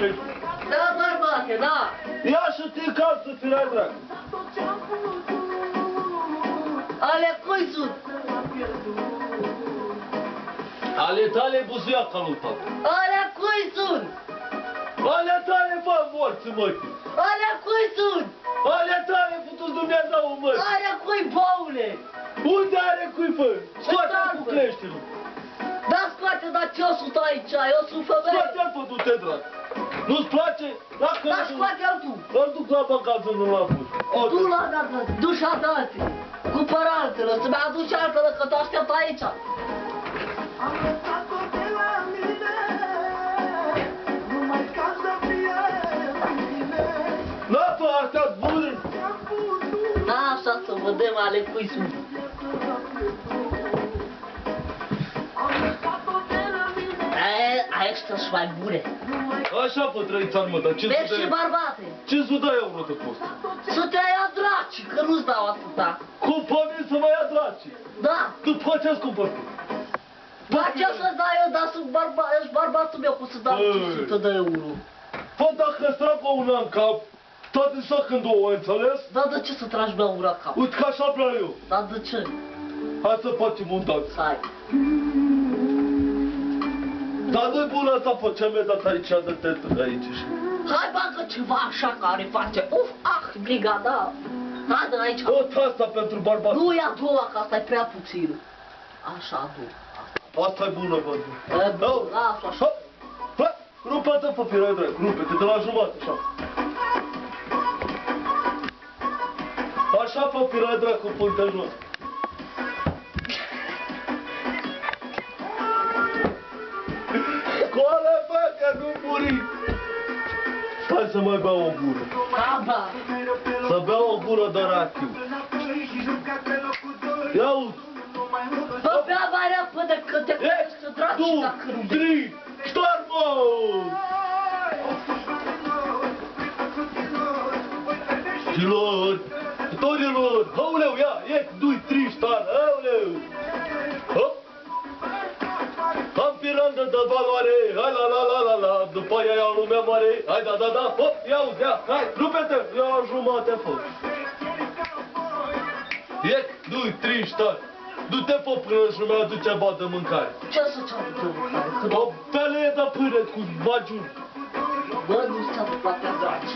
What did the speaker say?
ești. Da, bărbate, da. Ia și te calță, firea dracu. Ale cui sunt? Ale tale buzuiaca lui tata. Ale cui sunt? Ale tale, bă, morți, măi. Ale cui sunt? Ale tale, putu-ți Dumnezeu, măi. Ale cui, boule? Unde are cui, bă? Scoate-l cu creștinul. Da, scoate, dar ce o sunt aici? Eu sunt femeie. Scoate-l, bă, du-te, dracu. Nu-ți place? Dacă Da, scoate-l tu. îl duc la magazin, nu l-a pus. Du la dată, du-și adate. Cumpără altele, să-mi aduci altele, că te aștept aici. Am lăsat-o de la mine, numai ca să fie bine. Na, bă, astea-s bune. Da, așa să vedem ale cui sunt. Am lăsat-o de la mine, Ăștia sunt mai bune. Așa, bă, trăițan, mă, dar ce Mergi și barbate. 500 de euro te costă. Să te ia draci, că nu-ți dau atâta. Cumpă-mi să mă ia draci. Da. După ce-ți cumpăr tu? Dar ce să-ți dau eu, dar sunt ești bărbatul meu, cum să dau 500 de euro? Fă, dacă îți trag o una în cap, toate să când două, înțeles? Dar de ce să tragi mea ura cap? Uite că așa vreau eu. Dar de ce? Hai să facem un dans. Hai. Dar nu-i bună asta, fă, ce mi-ai dat aici de tetă de aici și... Hai, bagă ceva așa care face. Uf, brigada. Hai de aici. Tot asta pentru bărbat. Nu ia doua, că asta e prea puțin. Așa, du. Asta e bună, bă. Lasă așa. Fă, rupe-te, fă, firai drag, rupe-te de la jumătate, așa. Așa, fă, firai drag, cu puntea jos. Scoală, bă, că nu muri. Hai să mai beau o gură. Aba. Să beau o gură de rachiu. Ia uzi. Bă, bea mai repede, că te cunoști să dragi dacă nu bei. 3, start, mă! Filor, torilor, aoleu, ia, 1, 2, 3, start, aoleu! Hop! Am pirandă de valoare, hai la la la la la, după aia iau lumea mare, hai da da da, hop, ia uzi, ia, hai, rupe-te, ia jumate, fă! 1, 2, 3, start! Du-te, fă, până și mi aduce bani de mâncare. Ce să-ți aducă mâncare? O pelee de pâine cu bagiuni. Bă, nu-ți aduc atâtea dragi.